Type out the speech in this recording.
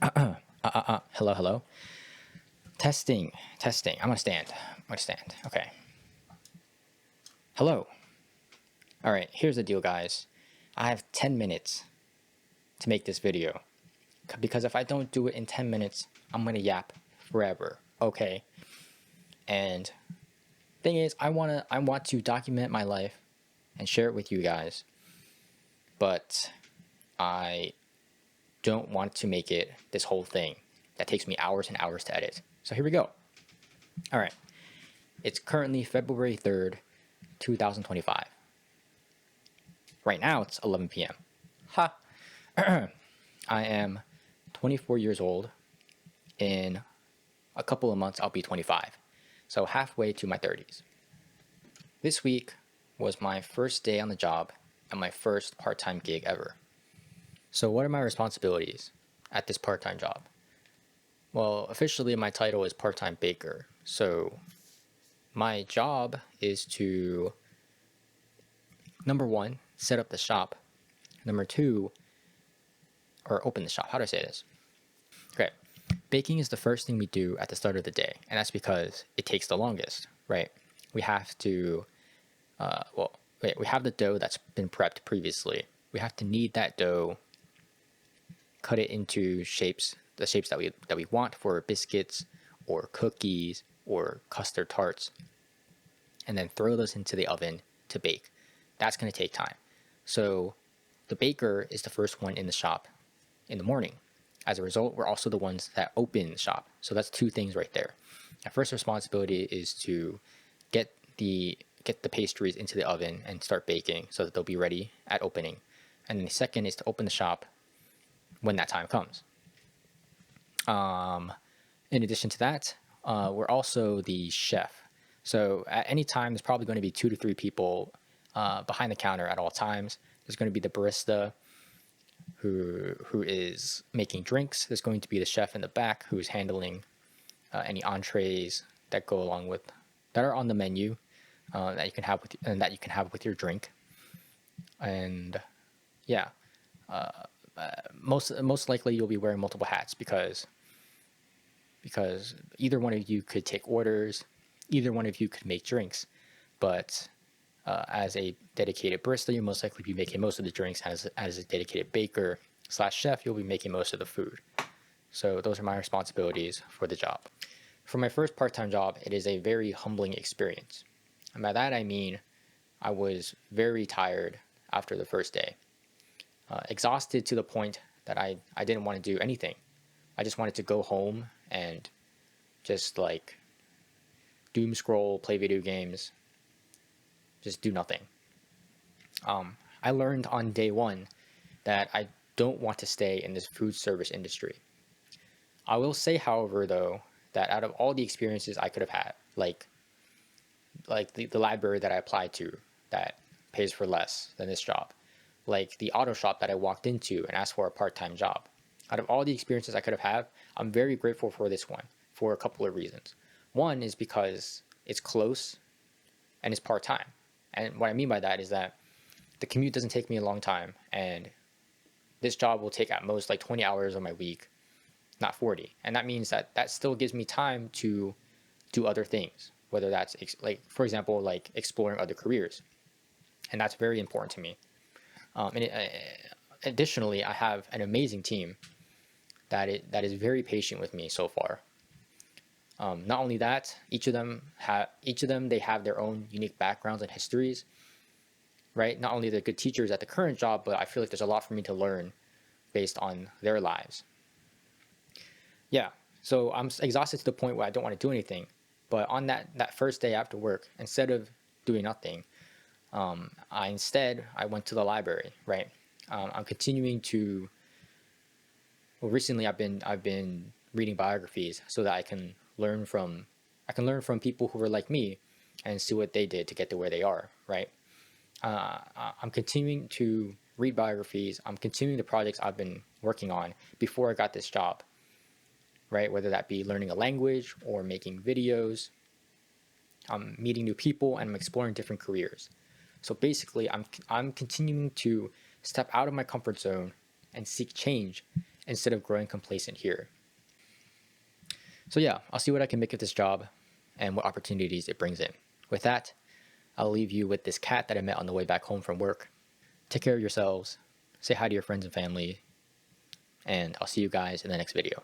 Hello, hello. Testing, testing. I'm gonna stand. Okay. Hello. All right, here's the deal, guys. I have 10 minutes to make this video. Because if I don't do it in 10 minutes, I'm gonna yap forever. Okay. And thing is, I want to document my life and share it with you guys. But I don't want to make it this whole thing that takes me hours and hours to edit. So here we go. All right. It's currently February 3rd, 2025. Right now it's 11 p.m. Ha! I am 24 years old. In a couple of months, I'll be 25. So halfway to my 30s. This week was my first day on the job and my first part-time gig ever. So what are my responsibilities at this part-time job? Well, officially my title is part-time baker. So my job is to, number one, set up the shop. Number two, or open the shop. How do I say this? Okay. Baking is the first thing we do at the start of the day, and that's because it takes the longest, right? We have to, we have the dough that's been prepped previously. We have to knead that dough, cut it into shapes, the shapes that we want for biscuits or cookies or custard tarts, and then throw those into the oven to bake. That's going to take time. So the baker is the first one in the shop in the morning. As a result, we're also the ones that open the shop. So that's two things right there. Our first responsibility is to get the pastries into the oven and start baking so that they'll be ready at opening. And then the second is to open the shop when that time comes. In addition to that, we're also the chef. So at any time, there's probably going to be 2 to 3 people behind the counter at all times. There's going to be the barista who is making drinks. There's going to be the chef in the back who's handling any entrees that go along with that are on the menu that you can have with your drink. And yeah, most likely you'll be wearing multiple hats because either one of you could take orders, either one of you could make drinks, but as a dedicated barista, you'll most likely be making most of the drinks. As a dedicated baker / chef, you'll be making most of the food. So those are my responsibilities for the job. For my first part-time job, it is a very humbling experience. And by that I mean I was very tired after the first day. Exhausted to the point that I didn't want to do anything. I just wanted to go home and just like doom scroll, play video games, just do nothing. I learned on day one that I don't want to stay in this food service industry. I will say, however, though, that out of all the experiences I could have had, like the library that I applied to that pays for less than this job, like the auto shop that I walked into and asked for a part-time job, out of all the experiences I could have had, I'm very grateful for this one for a couple of reasons. One is because it's close and it's part-time. And what I mean by that is that the commute doesn't take me a long time, and this job will take at most like 20 hours of my week, not 40. And that means that still gives me time to do other things, whether that's like, for example, like exploring other careers. And that's very important to me. Additionally, I have an amazing team that is very patient with me so far. Not only that, each of them they have their own unique backgrounds and histories, right? Not only they're good teachers at the current job, but I feel like there's a lot for me to learn based on their lives. Yeah, so I'm exhausted to the point where I don't want to do anything. But on that first day after work, instead of doing nothing, I went to the library, right? I'm continuing to. Well, recently I've been reading biographies so that I can learn from people who were like me and see what they did to get to where they are, right? I'm continuing to read biographies. I'm continuing the projects I've been working on before I got this job, right? Whether that be learning a language or making videos. I'm meeting new people and I'm exploring different careers. So basically, I'm continuing to step out of my comfort zone and seek change instead of growing complacent here. So yeah, I'll see what I can make of this job and what opportunities it brings in. With that, I'll leave you with this cat that I met on the way back home from work. Take care of yourselves, say hi to your friends and family, and I'll see you guys in the next video.